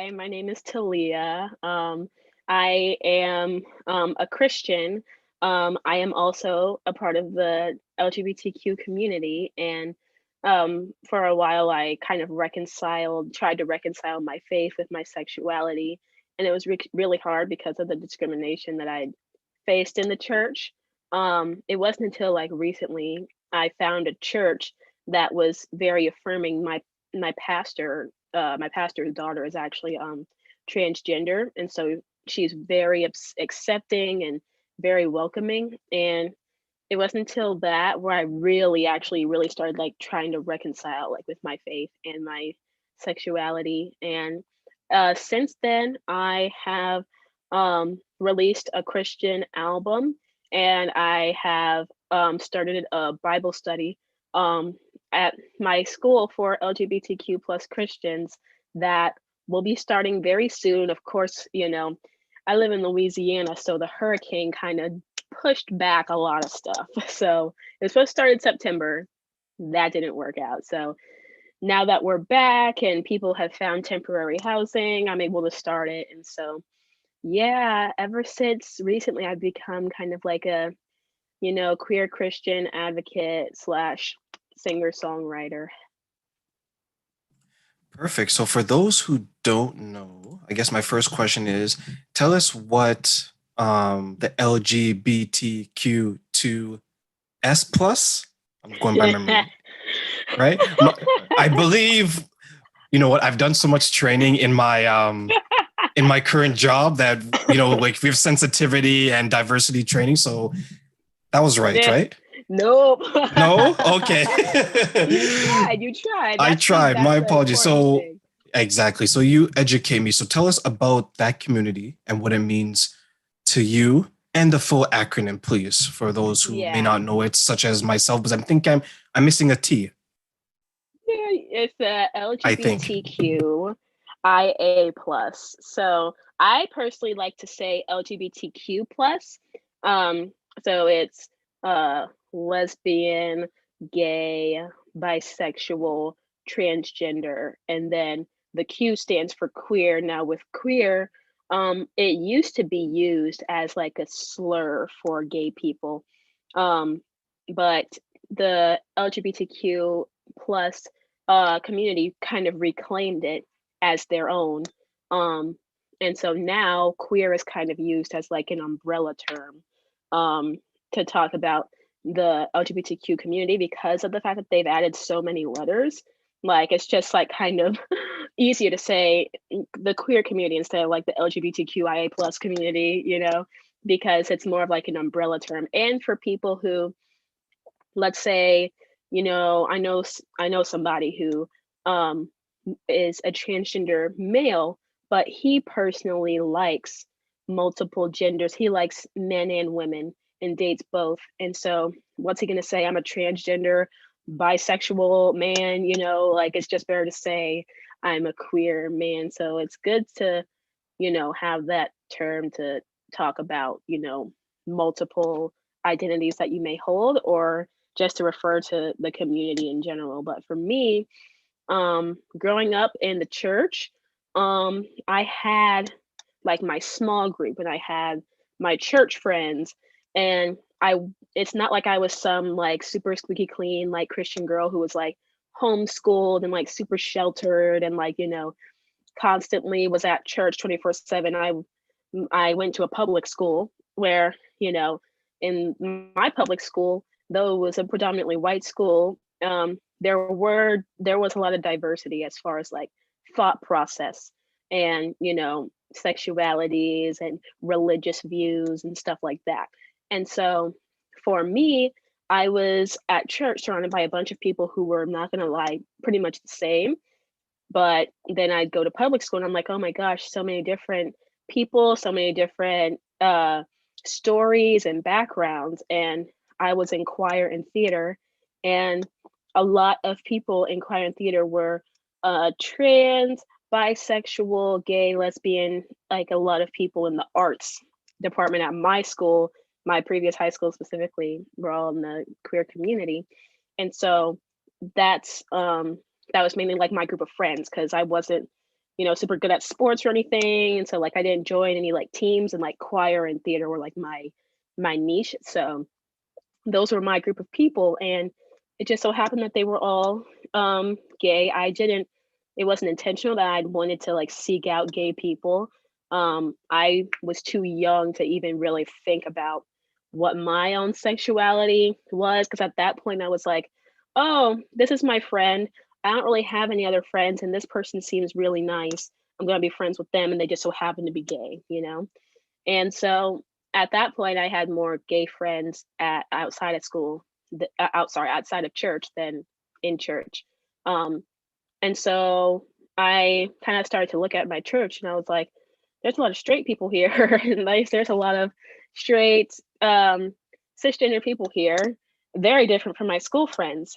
Hi, my name is Taleya. I am a Christian. I am also a part of the LGBTQ community, and for a while, I kind of tried to reconcile my faith with my sexuality, and it was really hard because of the discrimination that I faced in the church. It wasn't until like recently I found a church that was very affirming. My pastor's daughter is actually transgender, and so she's very accepting and very welcoming. And it wasn't until that where I really started like trying to reconcile like with my faith and my sexuality. And since then, I have released a Christian album, and I have started a Bible study um, at my school for LGBTQ plus Christians that will be starting very soon. Of course, I live in Louisiana, so the hurricane kind of pushed back a lot of stuff. So it was supposed to start in September. That didn't work out. So now that we're back and people have found temporary housing, I'm able to start it. And so, yeah, ever since recently, I've become kind of like a, queer Christian advocate slash singer songwriter. Perfect. So for those who don't know, I guess my first question is tell us what the LGBTQ2S plus, I'm going by memory, right? I believe, you know what, I've done so much training in my current job that, like we have sensitivity and diversity training. So that was right, Yeah. right? Nope. No? Okay. You tried. You tried. I tried. My That's the apologies. important So thing. exactly. So you educate me. So tell us about that community and what it means to you and the full acronym, please, for those who may Yeah. not know it, such as myself, because I'm missing a T, Yeah, it's a I think. LGBTQIA plus. So I personally like to say LGBTQ plus. Um, so it's lesbian, gay, bisexual, transgender, and then the Q stands for queer. Now with queer, it used to be used as like a slur for gay people. Um, but the LGBTQ plus community kind of reclaimed it as their own. Um, and so now queer is kind of used as like an umbrella term um, to talk about the LGBTQ community because of the fact that they've added so many letters. Like it's just like kind of easier to say the queer community instead of like the LGBTQIA plus community, because it's more of like an umbrella term. And for people who, let's say, I know somebody who um is a transgender male, but he personally likes multiple genders. He likes men and women and dates both. And so what's he going to say? I'm a transgender bisexual man, like it's just better to say I'm a queer man. So it's good to, have that term to talk about, multiple identities that you may hold, or just to refer to the community in general. But for me, growing up in the church, I had like my small group and I had my church friends, and it's not like I was some like super squeaky clean like Christian girl who was like homeschooled and like super sheltered and like, constantly was at church 24/7. I went to a public school where, in my public school, though it was a predominantly white school, there was a lot of diversity as far as like thought process and, sexualities and religious views and stuff like that. And so for me, I was at church surrounded by a bunch of people who were, not gonna lie, pretty much the same. But then I'd go to public school and I'm like, oh my gosh, so many different people, so many different stories and backgrounds. And I was in choir and theater, and a lot of people in choir and theater were trans, bisexual, gay, lesbian, like a lot of people in the arts department at my school, my previous high school specifically, were all in the queer community. And so that's that was mainly like my group of friends because I wasn't super good at sports or anything, and so like I didn't join any like teams, and like choir and theater were like my niche. So those were my group of people, and it just so happened that they were all gay. I didn't It wasn't intentional that I'd wanted to like seek out gay people. I was too young to even really think about what my own sexuality was, because at that point I was like, oh, this is my friend. I don't really have any other friends, and this person seems really nice. I'm going to be friends with them, and they just so happen to be gay. And so at that point, I had more gay friends at outside of school, outside of church than in church. Um, and so I kind of started to look at my church, and I was like, there's a lot of straight people here, and like there's a lot of straight cisgender people here, very different from my school friends.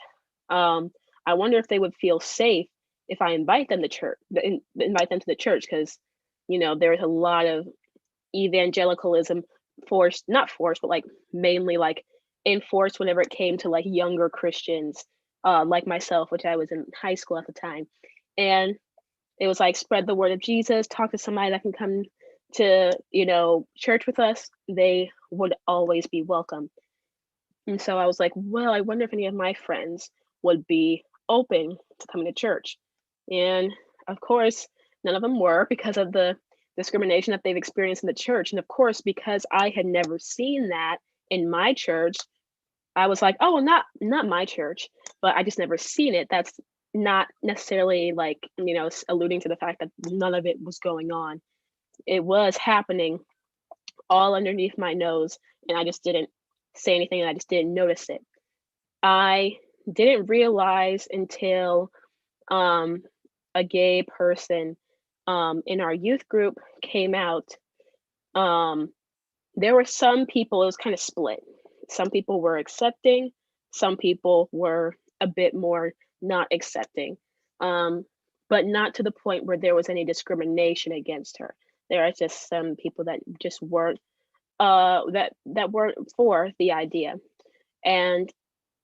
Um, I wonder if they would feel safe if I invite them to the church, because there's a lot of evangelicalism, forced not forced, but like mainly like enforced whenever it came to like younger Christians, like myself, which I was in high school at the time. And it was like, spread the word of Jesus, talk to somebody that can come to church with us. They would always be welcome. And so I was like, well, I wonder if any of my friends would be open to coming to church. And of course, none of them were, because of the discrimination that they've experienced in the church. And of course, because I had never seen that in my church, I was like, oh, not my church, but I just never seen it. That's not necessarily like, alluding to the fact that none of it was going on. It was happening all underneath my nose, and I just didn't say anything, and I just didn't notice it. I didn't realize until um, a gay person in our youth group came out. Um, there were some people, it was kind of split. Some people were accepting, some people were a bit more not accepting, um, but not to the point where there was any discrimination against her. There are just some people that just weren't that weren't for the idea. And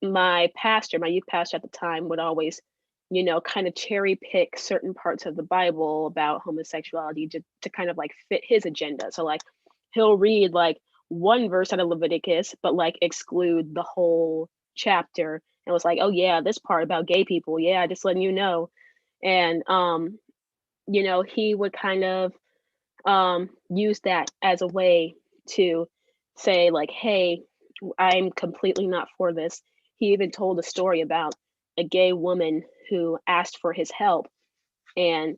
my youth pastor at the time, would always, kind of cherry pick certain parts of the Bible about homosexuality to kind of like fit his agenda. So like he'll read like one verse out of Leviticus, but like exclude the whole chapter, and was like, oh yeah, this part about gay people, yeah, just letting you know. And he would kind of use that as a way to say like, hey, I'm completely not for this. He even told a story about a gay woman who asked for his help, and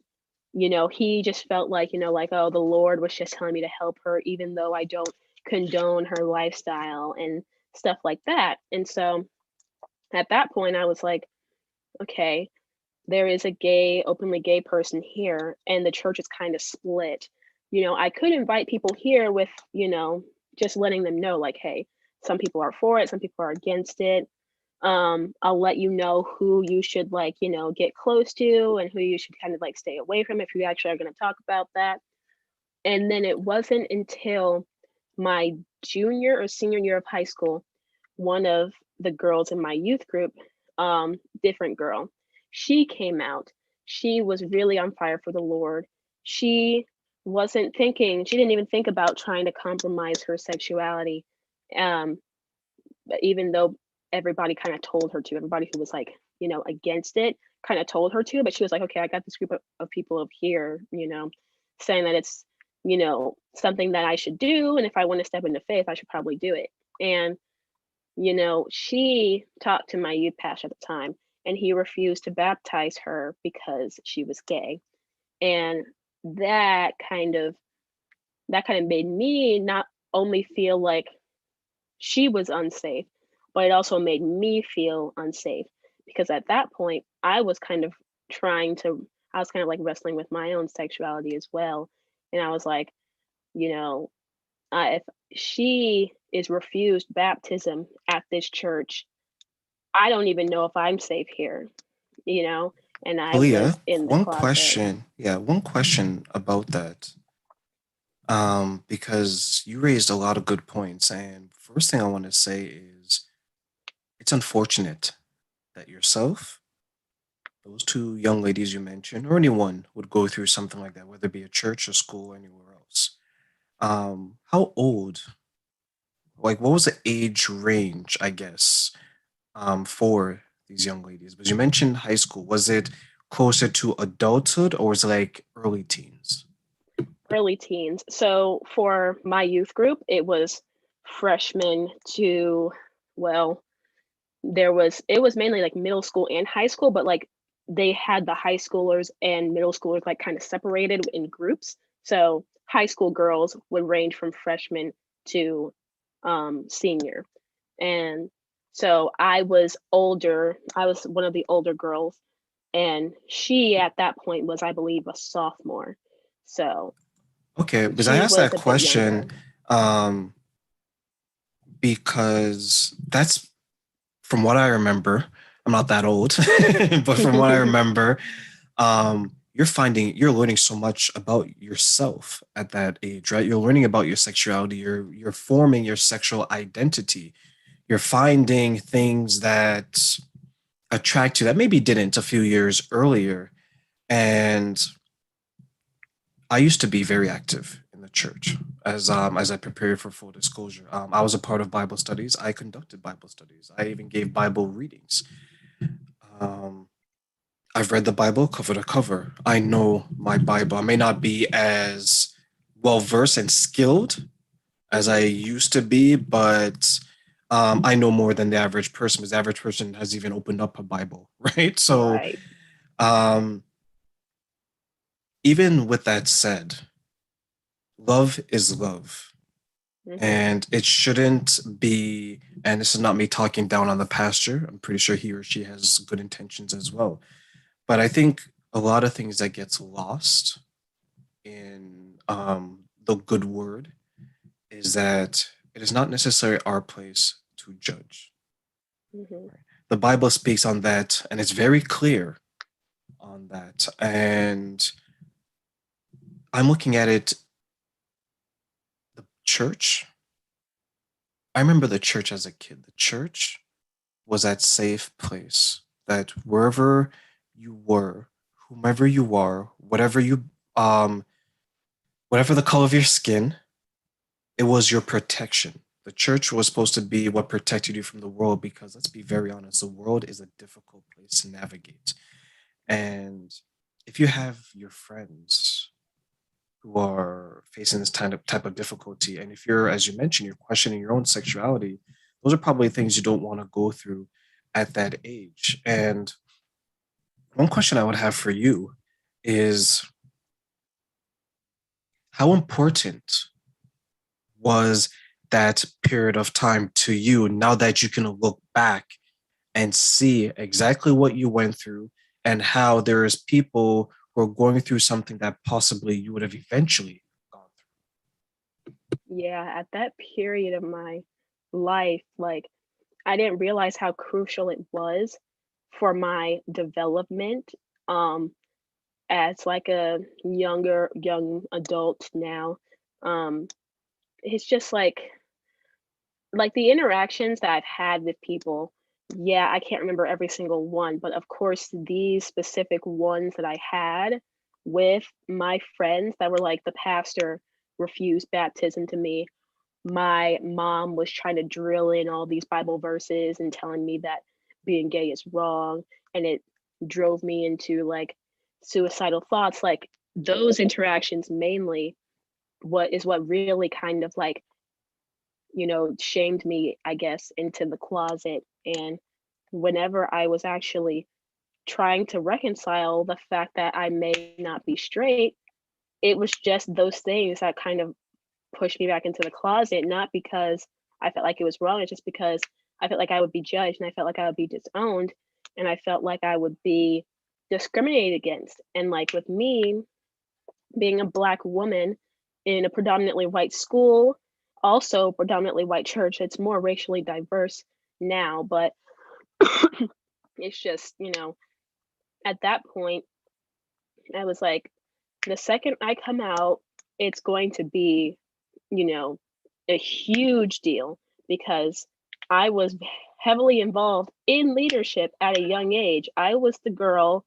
he just felt like, like, oh, the Lord was just telling me to help her, even though I don't condone her lifestyle and stuff like that. And so at that point I was like, okay, there is a openly gay person here, and the church is kind of split. I could invite people here with, just letting them know, like, hey, some people are for it, some people are against it. I'll let you know who you should like, get close to, and who you should kind of like stay away from if you actually are going to talk about that. And then it wasn't until my junior or senior year of high school, one of the girls in my youth group, different girl, she came out. She was really on fire for the Lord. She she didn't even think about trying to compromise her sexuality. Um, but even though everybody kind of told her to, everybody who was like, against it kind of told her to, but she was like, okay, I got this group of people up here, saying that it's, something that I should do. And if I want to step into faith, I should probably do it. And, she talked to my youth pastor at the time, and he refused to baptize her because she was gay. And that kind of made me not only feel like she was unsafe, but it also made me feel unsafe, because at that point I was kind of like wrestling with my own sexuality as well. And I was like, you know, if she is refused baptism at this church, I don't even know if I'm safe here, you know? And I was Talia, in the one closet. question. Yeah, one question about that. Because you raised a lot of good points. And first thing I want to say is it's unfortunate that yourself those two young ladies you mentioned, or anyone would go through something like that, whether it be a church, a school, or anywhere else. How old, like, what was the age range, I guess, for these young ladies? Because you mentioned high school. Was it closer to adulthood or was it like early teens? Early teens. So for my youth group, it was freshmen to, well, it was mainly like middle school and high school, but like they had the high schoolers and middle schoolers like kind of separated in groups. So high school girls would range from freshman to senior. And so I was older. I was one of the older girls, and she at that point was, I believe, a sophomore. So Okay, because I she asked was that a bit question younger. um, because that's from what I remember. I'm not that old, but from what I remember, you're learning so much about yourself at that age, right? You're learning about your sexuality. You're forming your sexual identity. You're finding things that attract you that maybe didn't a few years earlier. And I used to be very active in the church as I prepared for full disclosure. I was a part of Bible studies. I conducted Bible studies. I even gave Bible readings. Um, I've read the Bible cover to cover. I know my Bible. I may not be as well versed and skilled as I Hmm. used to be, but I know more than the average person because the average person has even opened up a Bible, right? So, Right. um, even with that said, love is love. Hmm. And it shouldn't be, and this is not me talking down on the pastor. I'm pretty sure he or she has good intentions as well. But I think a lot of things that gets lost in the good word is that it is not necessarily our place to judge. Hmm. The Bible speaks on that, and it's very clear on that. And I'm looking at it, the church. I remember the church as a kid. The church was that safe place that wherever you were, whomever you are, um, whatever the color of your skin, it was your protection. The church was supposed to be what protected you from the world because let's be very honest, the world is a difficult place to navigate. And if you have your friends who are facing this type of difficulty, and if you're, as you mentioned, you're questioning your own sexuality, those are probably things you don't want to go through at that age. And one question I would have for you is how important was that period of time to you now that you can look back and see exactly what you went through and how there is people who are going through something that possibly you would have eventually gone Yeah, at that period of my life, like I didn't realize how crucial it was for my development as like a young adult now. Um it's just like the interactions that I've had with people, yeah, I can't remember every single one, but of course, these specific ones that I had with my friends that were like the pastor refused baptism to me. My mom was trying to drill in all these Bible verses and telling me that being gay is wrong, and it drove me into like suicidal thoughts. Like those interactions mainly what really kind of like shamed me, I guess, into the closet. And whenever I was actually trying to reconcile the fact that I may not be straight, it was just those things that kind of pushed me back into the closet, not because I felt like it was wrong, it's just because I felt like I would be judged and I felt like I would be disowned and I felt like I would be discriminated against. And like with me, being a black woman in a predominantly white school, also predominantly white church. It's more racially diverse now, but it's just, at that point, I was like, the second I come out, it's going to be, you know, a huge deal because I was heavily involved in leadership at a young age. I was the girl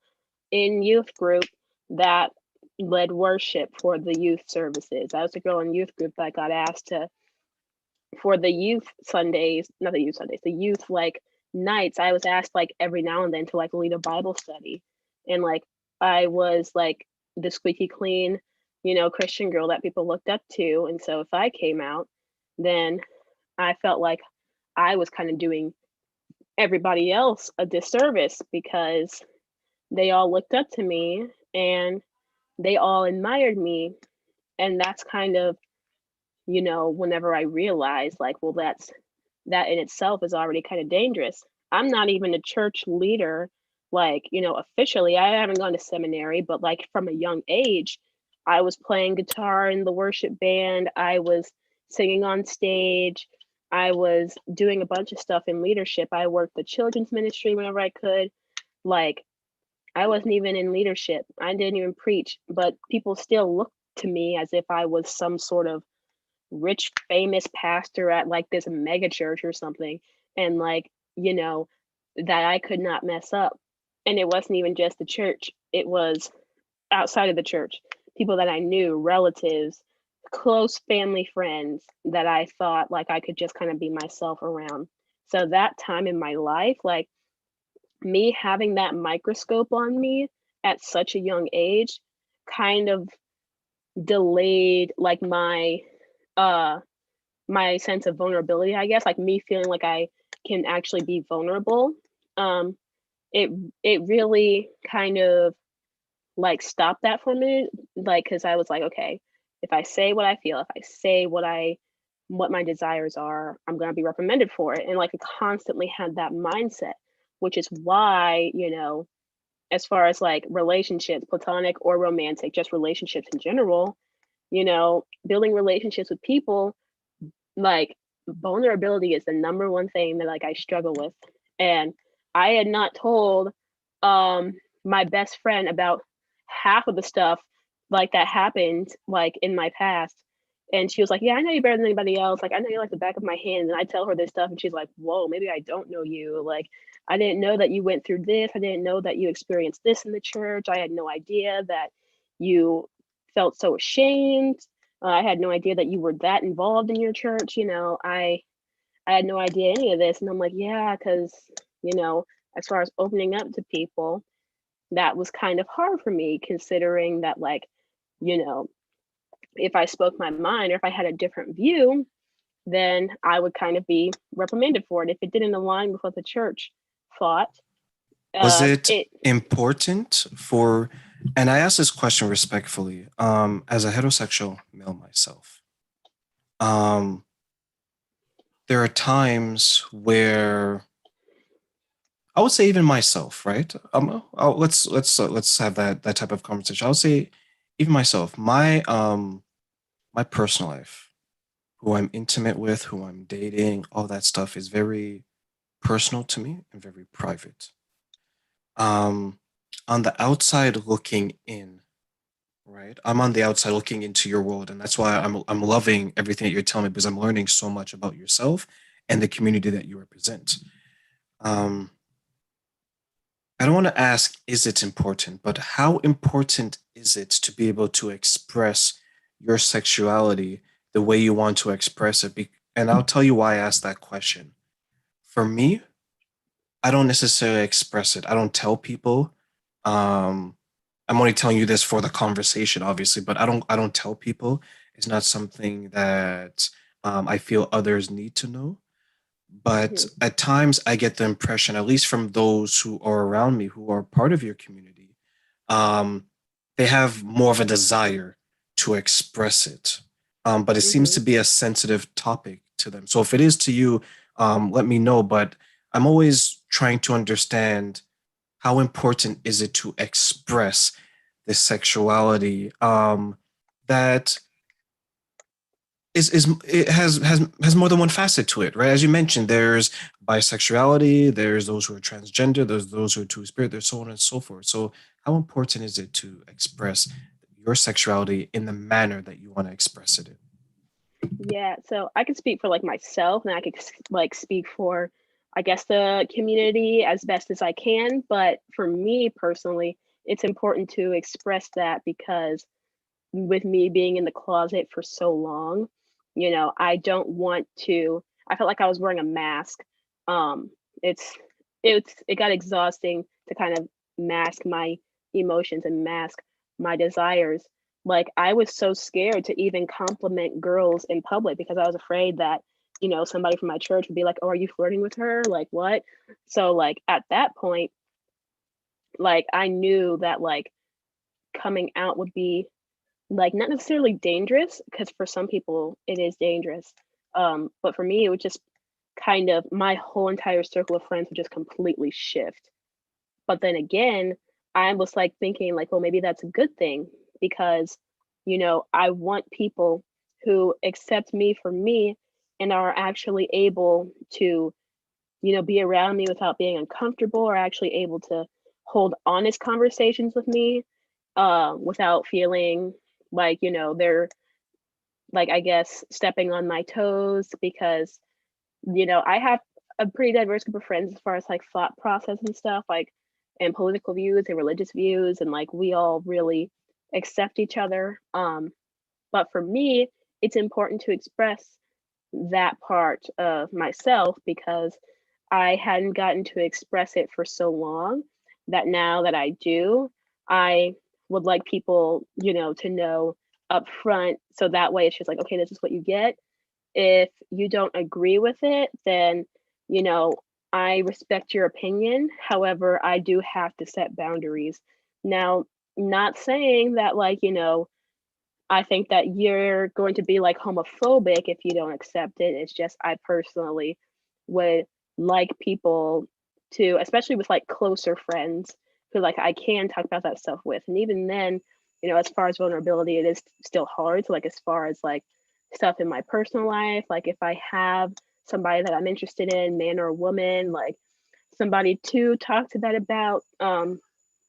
in youth group that led worship for the youth services. I was the girl in youth group that got asked to for the youth Sundays, not the youth Sundays, the youth like nights. I was asked like every now and then to like lead a Bible study, and like I was like the squeaky clean, Christian girl that people looked up to. And so if I came out, then I felt like I was kind of doing everybody else a disservice because they all looked up to me and they all admired me. And that's kind of, whenever I realized like, well, that in itself is already kind of dangerous. I'm not even a church leader, like, officially. I haven't gone to seminary, but like from a young age, I was playing guitar in the worship band. I was singing on stage. I was doing a bunch of stuff in leadership. I worked the children's ministry whenever I could. Like, I wasn't even in leadership. I didn't even preach, but people still looked to me as if I was some sort of rich, famous pastor at like this mega church or something. And like, that I could not mess up. And it wasn't even just the church, it was outside of the church, people that I knew, relatives, close family friends that I thought like I could just kind of be myself around. So that time in my life, like me having that microscope on me at such a young age kind of delayed like uh my sense of vulnerability, I guess, like me feeling like I can actually be vulnerable. um it it really kind of like stopped that for a minute, like because I was like, okay, if I say what I feel, if I say what my desires are, I'm going to be reprimanded for it. And like I constantly had that mindset, which is why, as far as like relationships, platonic or romantic, just relationships in general, building relationships with people, like vulnerability is the number one thing that like I struggle with. And I had not told um my best friend about half of the stuff like that happened like in my past. And she was like, yeah, I know you better than anybody else, like I know you like the back of my hand. And I tell her this stuff and she's like, whoa, maybe I don't know you. Like, I didn't know that you went through this. I didn't know that you experienced this in the church. I had no idea that you felt so ashamed. I had no idea that you were that involved in your church. I had no idea any of this. And I'm like, yeah, because, you know, as far as opening up to people, that was kind of hard for me, considering that, like, you know, if I spoke my mind or if I had a different view, then I would kind of be reprimanded for it if it didn't align with what the church thought. Was it It important for, and I ask this question respectfully, as a heterosexual male myself, um, there are times where I would say even myself, right? Let's have that type of conversation. I would say even myself, my personal life, who I'm intimate with, who I'm dating, all that stuff is very personal to me and very private. Um, on the outside looking in, right? I'm on the outside looking into your world, and that's why I'm loving everything that you're telling me because I'm learning so much about yourself and the community that you represent. Um, I don't want to ask, is it important, but how important is it to be able to express your sexuality the way you want to express it? And I'll tell you why I asked that question. For me, I don't necessarily express it. I don't tell people. Um, I'm only telling you this for the conversation, obviously, but I don't tell people. It's not something that I feel others need to know. But mhm, at times, I get the impression, at least from those who are around me, who are part of your community, um, they have more of a desire to express it. But it seems mhm. to be a sensitive topic to them. So if it is to you, let me know. But I'm always trying to understand how important is it to express this sexuality that is it has more than one facet to it, right? As you mentioned, there's bisexuality, there's those who are transgender, there's those who are two spirit, there's so on and so forth. So how important is it to express your sexuality in the manner that you want to express it in? Yeah, so I could speak for like myself, and I could like speak for, I guess, the community as best as I can. But for me personally, it's important to express that because with me being in the closet for so long, I don't want to I felt like I was wearing a mask. Um, it's it got exhausting to kind of mask my emotions and mask my desires. Like I was so scared to even compliment girls in public because I was afraid that, somebody from my church would be like, "Oh, are you flirting with her? Like what?" So like at that point, like I knew that like coming out would be like, not necessarily dangerous, because for some people it is dangerous, but for me, it would just kind of my whole entire circle of friends would just completely shift. But then again, I was, like, thinking, like, "Well, maybe that's a good thing," because, I want people who accept me for me and are actually able to, be around me without being uncomfortable, or actually able to hold honest conversations with me, without feeling like, they're like, I guess, stepping on my toes because, I have a pretty diverse group of friends as far as like thought process and stuff, like, and political views and religious views, and like we all really accept each other. But for me, it's important to express that part of myself because I hadn't gotten to express it for so long that now that I do, I would like people, to know up front. So that way it's just like, okay, this is what you get. If you don't agree with it, then, you know, I respect your opinion. However, I do have to set boundaries. Now, not saying that, like, I think that you're going to be like homophobic if you don't accept it. It's just I personally would like people to, especially with like closer friends who like I can talk about that stuff with. And even then, as far as vulnerability, it is still hard. So like as far as like stuff in my personal life, like if I have somebody that I'm interested in, man or woman, like somebody to talk to that about,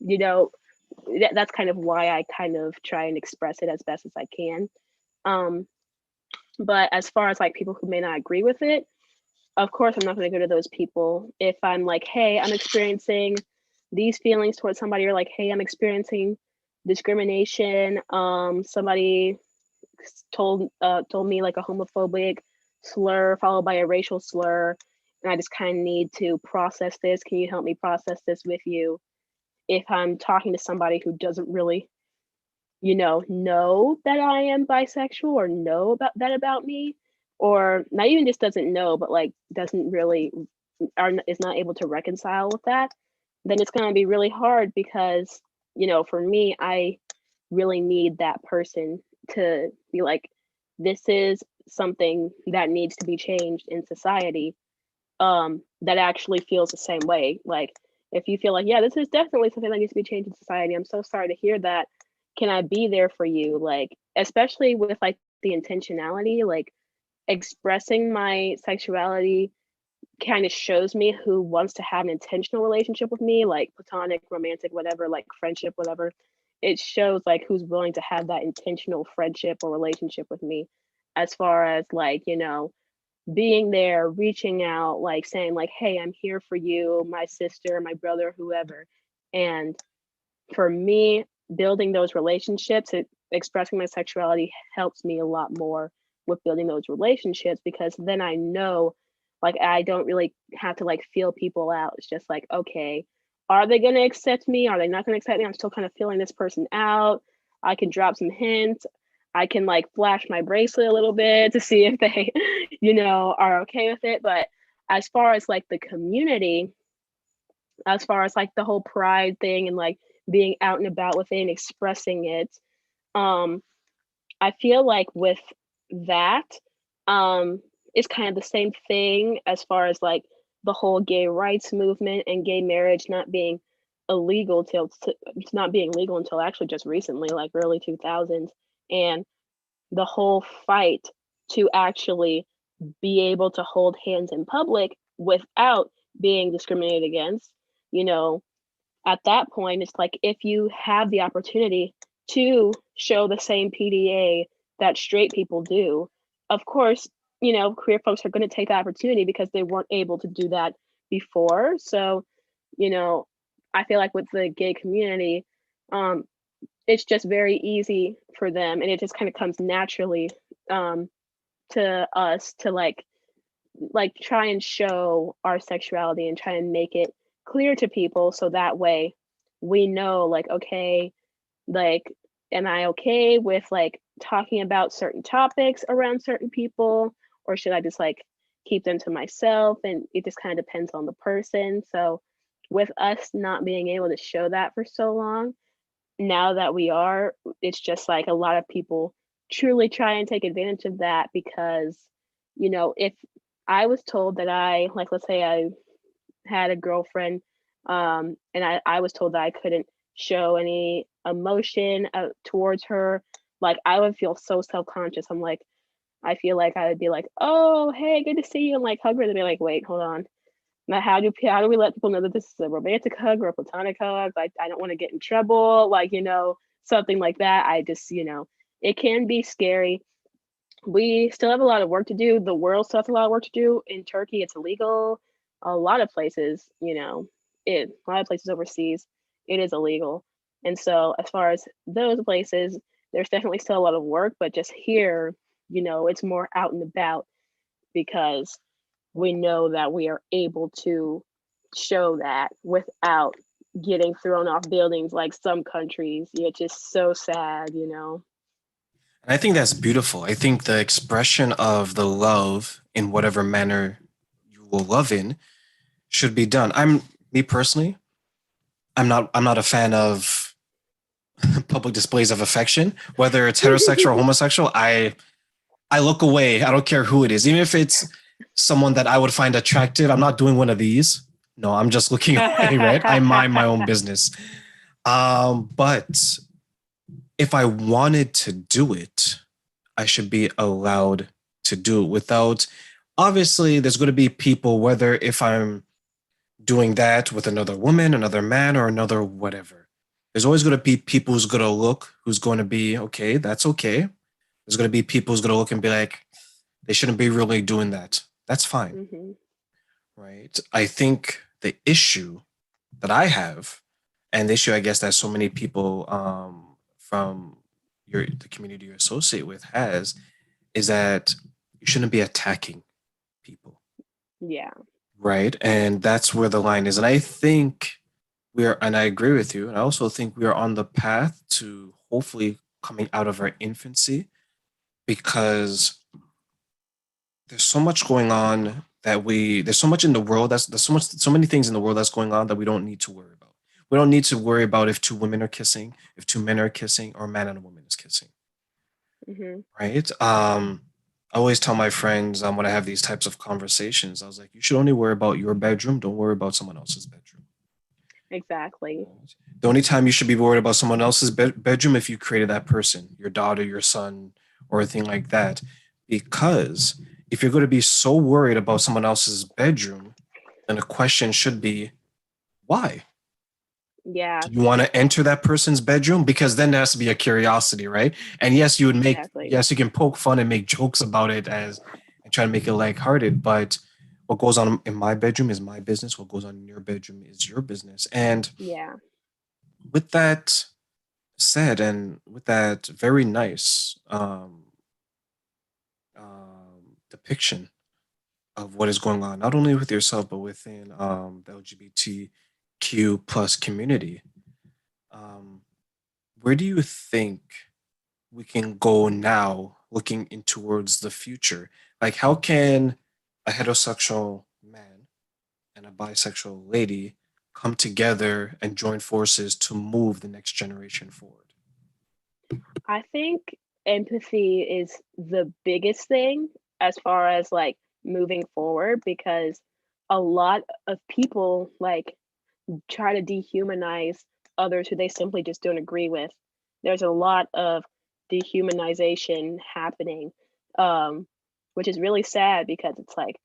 you know, that's kind of why I kind of try and express it as best as I can. Um, but as far as like people who may not agree with it, of course, I'm not going to go to those people. If I'm like, hey, I'm experiencing these feelings towards somebody, or like, hey, I'm experiencing discrimination. Somebody told me like a homophobic slur followed by a racial slur, and I just kind of need to process this. Can you help me process this with you? If I'm talking to somebody who doesn't really know that I am bisexual or know about that about me, or not even just doesn't know, but like doesn't really is not able to reconcile with that, then it's going to be really hard because, for me, I really need that person to be like, this is something that needs to be changed in society, that actually feels the same way. Like, if you feel like, yeah, this is definitely something that needs to be changed in society, I'm so sorry to hear that. Can I be there for you? Like, especially with like the intentionality, like expressing my sexuality kind of shows me who wants to have an intentional relationship with me, like platonic, romantic, whatever, like friendship, whatever. It shows like who's willing to have that intentional friendship or relationship with me, as far as like, being there, reaching out, like saying like, "Hey, I'm here for you, my sister, my brother, whoever." And for me, building those relationships, expressing my sexuality helps me a lot more with building those relationships because then I know, like, I don't really have to like feel people out. It's just like, okay, are they going to accept me? Are they not going to accept me? I'm still kind of feeling this person out. I can drop some hints. I can like flash my bracelet a little bit to see if they, are okay with it. But as far as like the community, as far as like the whole pride thing and like being out and about with it and expressing it, um, I feel like with that, um, it's kind of the same thing as far as like the whole gay rights movement and gay marriage not being illegal till it's not being legal until actually just recently, like early 2000s, and the whole fight to actually be able to hold hands in public without being discriminated against, you know, at that point, it's like if you have the opportunity to show the same PDA that straight people do, of course, queer folks are going to take the opportunity because they weren't able to do that before. So, you know, I feel like with the gay community, um, it's just very easy for them, and it just kind of comes naturally um, to us to like try and show our sexuality and try and make it clear to people so that way we know like okay, like am I okay with like talking about certain topics around certain people, or should I just like keep them to myself? And it just kind of depends on the person. So with us not being able to show that for so long, now that we are, it's just like a lot of people truly try and take advantage of that because, if I was told that like, let's say I had a girlfriend, and I was told that I couldn't show any emotion towards her, like, I would feel so self conscious. I'm like, I feel like I would be like, oh, hey, good to see you, and like hug her, and be like, wait, hold on. Now, how do we let people know that this is a romantic hug or a platonic hug? Like, I don't want to get in trouble, like, something like that. I just, it can be scary. We still have a lot of work to do. The world still has a lot of work to do. In Turkey, it's illegal. A lot of places, a lot of places overseas, it is illegal. And so, as far as those places, there's definitely still a lot of work. But just here, it's more out and about because we know that we are able to show that without getting thrown off buildings like some countries. It's just so sad. And I think that's beautiful. I think the expression of the love in whatever manner you will love in should be done. I'm me personally, I'm not a fan of public displays of affection, whether it's heterosexual or homosexual. I look away. I don't care who it is. Even if it's someone that I would find attractive, I'm not doing one of these. No, I'm just looking away, right? I mind my own business. But if I wanted to do it, I should be allowed to do it without, obviously, there's going to be people, whether if I'm doing that with another woman, another man, or another whatever, there's always going to be people who's going to look, who's going to be, okay, that's okay. There's going to be people who's going to look and be like, they shouldn't be really doing that. That's fine, Hmm. right? I think the issue that I have, and the issue I guess that so many people from the community you associate with has, is that you shouldn't be attacking people, Yeah. right? And that's where the line is. And I think and I agree with you, and I also think we are on the path to hopefully coming out of our infancy because there's so much going on there's so much in the world there's so many things in the world that's going on that we don't need to worry about. We don't need to worry about if two women are kissing, if two men are kissing, or a man and a woman is kissing, Hmm. right? I always tell my friends when I have these types of conversations, I was like, you should only worry about your bedroom, don't worry about someone else's bedroom. Exactly. Right? The only time you should be worried about someone else's bedroom if you created that person, your daughter, your son, or a thing like that. Because if you're going to be so worried about someone else's bedroom, then the question should be, why? Yeah. Do you want to enter that person's bedroom? Because then there has to be a curiosity, right? And yes, Exactly. you can poke fun and make jokes about it and try to make it lighthearted. But what goes on in my bedroom is my business. What goes on in your bedroom is your business. And Yeah. with that said, and with that very nice depiction of what is going on, not only with yourself, but within the LGBTQ plus community, um, where do you think we can go now looking in towards the future? Like, how can a heterosexual man and a bisexual lady come together and join forces to move the next generation forward? I think empathy is the biggest thing as far as like moving forward because a lot of people like try to dehumanize others who they simply just don't agree with. There's a lot of dehumanization happening, um, which is really sad because it's like,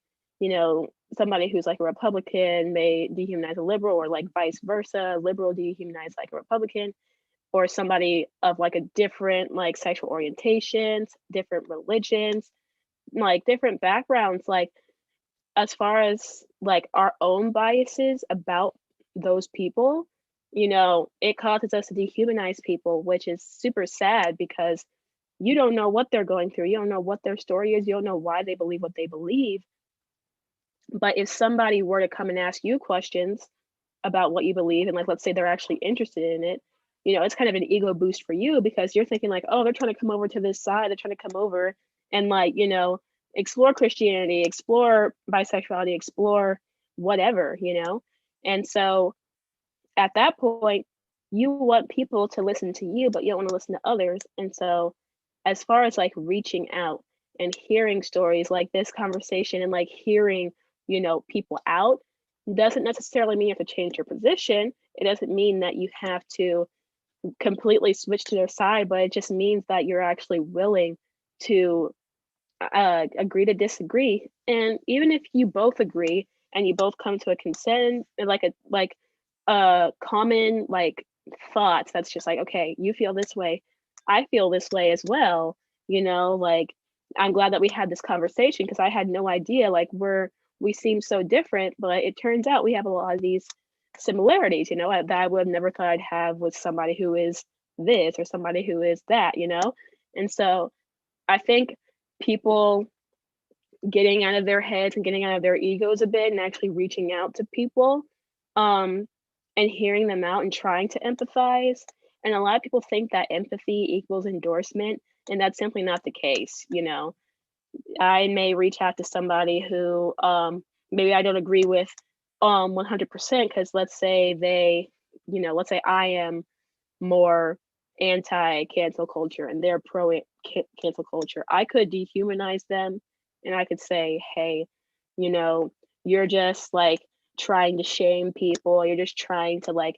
somebody who's like a Republican may dehumanize a liberal, or like vice versa, liberal dehumanize like a Republican, or somebody of like a different like sexual orientations, different religions, like different backgrounds. Like as far as like our own biases about those people, it causes us to dehumanize people, which is super sad because you don't know what they're going through. You don't know what their story is. You don't know why they believe what they believe. But if somebody were to come and ask you questions about what you believe, and like, let's say they're actually interested in it, it's kind of an ego boost for you because you're thinking like, oh, they're trying to come over to this side. They're trying to come over and like, explore Christianity, explore bisexuality, explore whatever. And so at that point, you want people to listen to you, but you don't want to listen to others. And so, as far as like reaching out and hearing stories like this conversation and like hearing, people out, doesn't necessarily mean you have to change your position. It doesn't mean that you have to completely switch to their side, but it just means that you're actually willing to agree to disagree. And even if you both agree and you both come to a consent, like a common like thoughts, that's just like, okay, you feel this way, I feel this way as well. Like, I'm glad that we had this conversation because I had no idea like we seem so different, but it turns out we have a lot of these similarities. That I would have never thought I'd have with somebody who is this or somebody who is that. And so I think people getting out of their heads and getting out of their egos a bit and actually reaching out to people, um, and hearing them out and trying to empathize. And a lot of people think that empathy equals endorsement, and that's simply not the case. I may reach out to somebody who maybe I don't agree with 100% because let's say I am more anti cancel culture and they're pro cancel culture. I could dehumanize them and I could say, hey, you know, you're just like trying to shame people. You're just trying to like,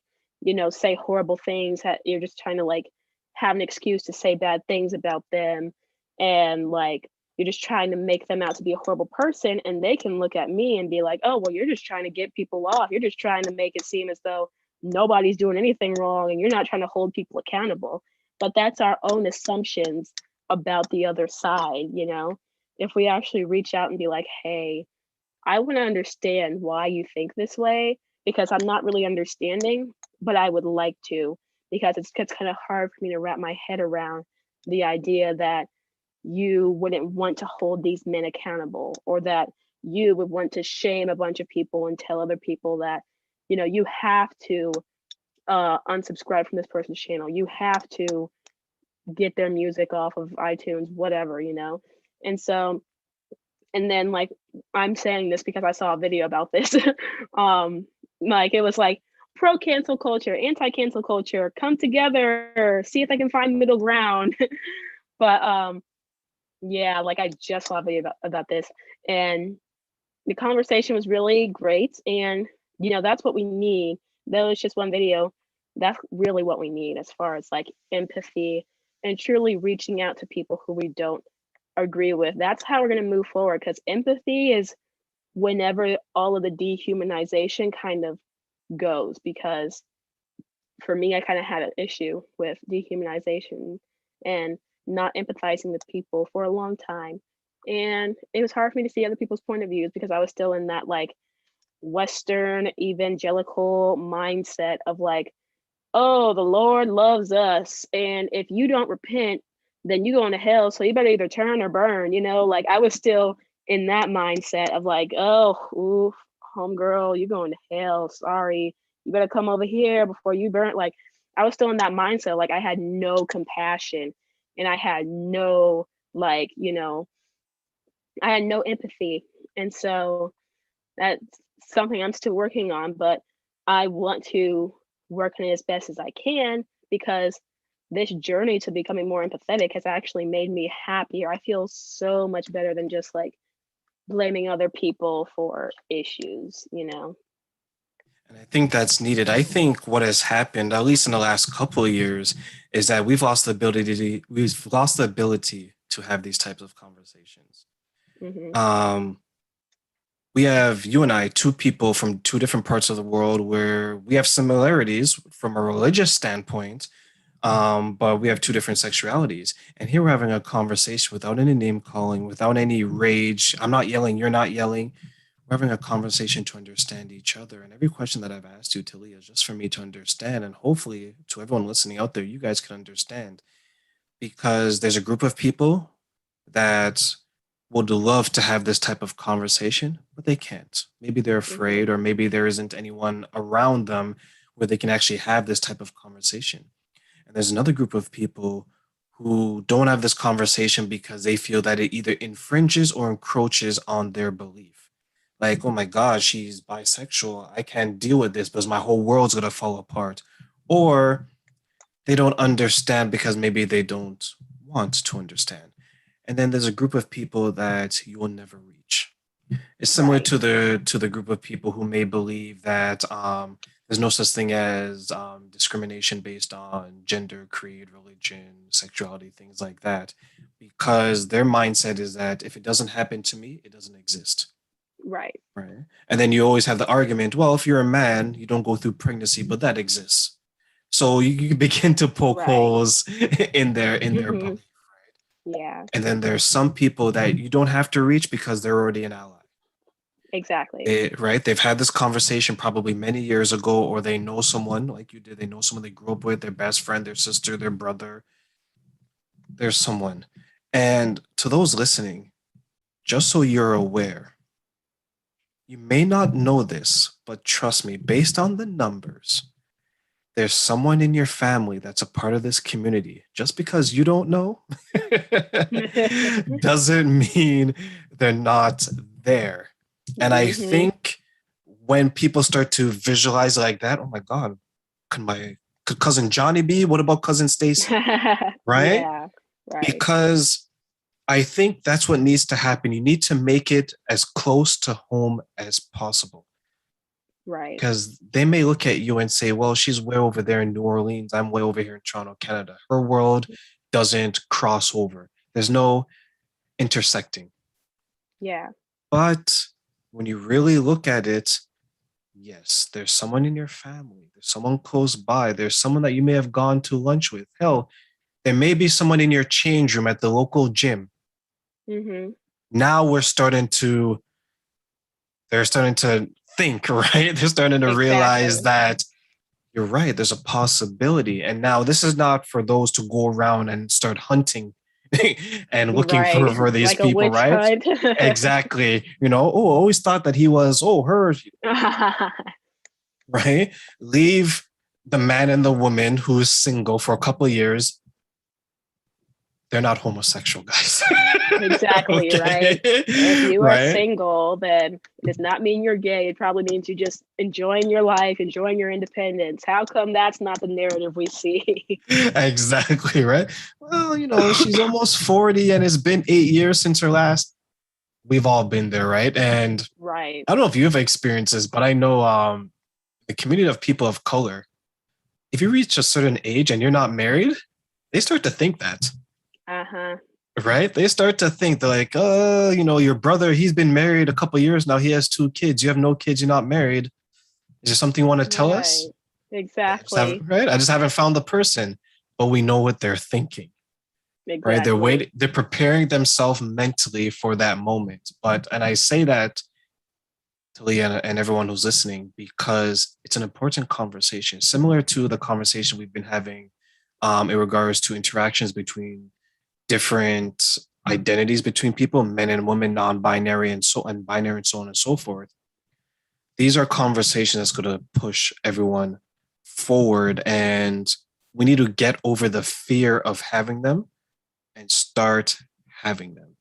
say horrible things. You're just trying to like have an excuse to say bad things about them. And like, you're just trying to make them out to be a horrible person. And they can look at me and be like, oh, well, you're just trying to get people off. You're just trying to make it seem as though nobody's doing anything wrong and you're not trying to hold people accountable. But that's our own assumptions about the other side. If we actually reach out and be like, hey, I want to understand why you think this way because I'm not really understanding, but I would like to because it's kind of hard for me to wrap my head around the idea that you wouldn't want to hold these men accountable or that you would want to shame a bunch of people and tell other people that you have to unsubscribe from this person's channel, you have to get their music off of iTunes, whatever. And so, and then like I'm saying this because I saw a video about this. Like it was like pro cancel culture, anti cancel culture, come together, see if they can find middle ground. But yeah, like I just saw a video about this, and the conversation was really great. And that's what we need. That was just one video. That's really what we need as far as like empathy and truly reaching out to people who we don't agree with. That's how we're going to move forward because empathy is whenever all of the dehumanization kind of goes. Because for me, I kind of had an issue with dehumanization and not empathizing with people for a long time. And it was hard for me to see other people's point of views because I was still in that like Western evangelical mindset of like, oh, the Lord loves us. And if you don't repent, then you go into hell. So you better either turn or burn, like I was still in that mindset of like, oh, ooh, homegirl, you're going to hell. Sorry. You better come over here before you burn. Like I was still in that mindset. Like I had no compassion and I had no like, I had no empathy. And so that's something I'm still working on, but I want to work on it as best as I can because this journey to becoming more empathetic has actually made me happier. I feel so much better than just like blaming other people for issues. And I think that's needed. I think what has happened, at least in the last couple of years, is that we've lost the ability to have these types of conversations. Hmm. Um, we have you and I, two people from two different parts of the world where we have similarities from a religious standpoint, but we have two different sexualities. And here we're having a conversation without any name calling, without any rage. I'm not yelling, you're not yelling. We're having a conversation to understand each other. And every question that I've asked you, Talia, is just for me to understand. And hopefully, to everyone listening out there, you guys can understand because there's a group of people that would love to have this type of conversation, but they can't. Maybe they're Mhm. afraid, or maybe there isn't anyone around them where they can actually have this type of conversation. And there's another group of people who don't have this conversation because they feel that it either infringes or encroaches on their belief. Like, oh my God, she's bisexual. I can't deal with this because my whole world's going to fall apart. Or they don't understand because maybe they don't want to understand. And then there's a group of people that you will never reach. It's similar Right. to the group of people who may believe that there's no such thing as discrimination based on gender, creed, religion, sexuality, things like that, because their mindset is that if it doesn't happen to me, it doesn't exist. Right. Right. And then you always have the argument, well, if you're a man, you don't go through pregnancy, but that exists. So you begin to poke Right. holes in their Mhm. belief. Yeah. And then there's some people that you don't have to reach because they're already an ally. Exactly. Right? They've had this conversation probably many years ago, or they know someone like you did. They know someone they grew up with, their best friend, their sister, their brother. There's someone. And to those listening, just so you're aware, you may not know this, but trust me, based on the numbers, there's someone in your family that's a part of this community. Just because you don't know doesn't mean they're not there. And I Mhm. think when people start to visualize like that, oh my God, could cousin Johnny be? What about cousin Stacy? Right? Yeah. Right. Because I think that's what needs to happen. You need to make it as close to home as possible Right. because they may look at you and say, well, she's way over there in New Orleans. I'm way over here in Toronto, Canada. Her world doesn't cross over, there's no intersecting. Yeah. But when you really look at it, yes, there's someone in your family, there's someone close by, there's someone that you may have gone to lunch with. Hell, there may be someone in your change room at the local gym. Mhm. Now they're starting to think, right? They're starting to realize Exactly. that you're right, there's a possibility. And now this is not for those to go around and start hunting and looking for, Right. for these Like a people, witch right? hunt. Exactly. Oh, I always thought that he was, oh, her, right? Leave the man and the woman who's single for a couple of years. They're not homosexual, guys. Exactly, right? Okay. If you are Right? single, then it does not mean you're gay. It probably means you're just enjoying your life, enjoying your independence. How come that's not the narrative we see? Exactly, right? Well, she's almost 40 and it's been 8 years since her last. We've all been there, right? And Right. I don't know if you have experiences, but I know the community of people of color, if you reach a certain age and you're not married, they start to think that, Uh-huh. right? They start to think they're like, your brother, he's been married a couple of years now. He has 2 kids. You have no kids. You're not married. Is there something you want to tell Right. us? I just haven't, Exactly. right? I just haven't found the person, but we know what they're thinking, right? They're Exactly. waiting, they're preparing themselves mentally for that moment. And I say that to Leah and everyone who's listening because it's an important conversation, similar to the conversation we've been having in regards to interactions between different identities between people, men and women, non-binary, and binary, and so on and so forth. These are conversations that's going to push everyone forward, and we need to get over the fear of having them and start having them.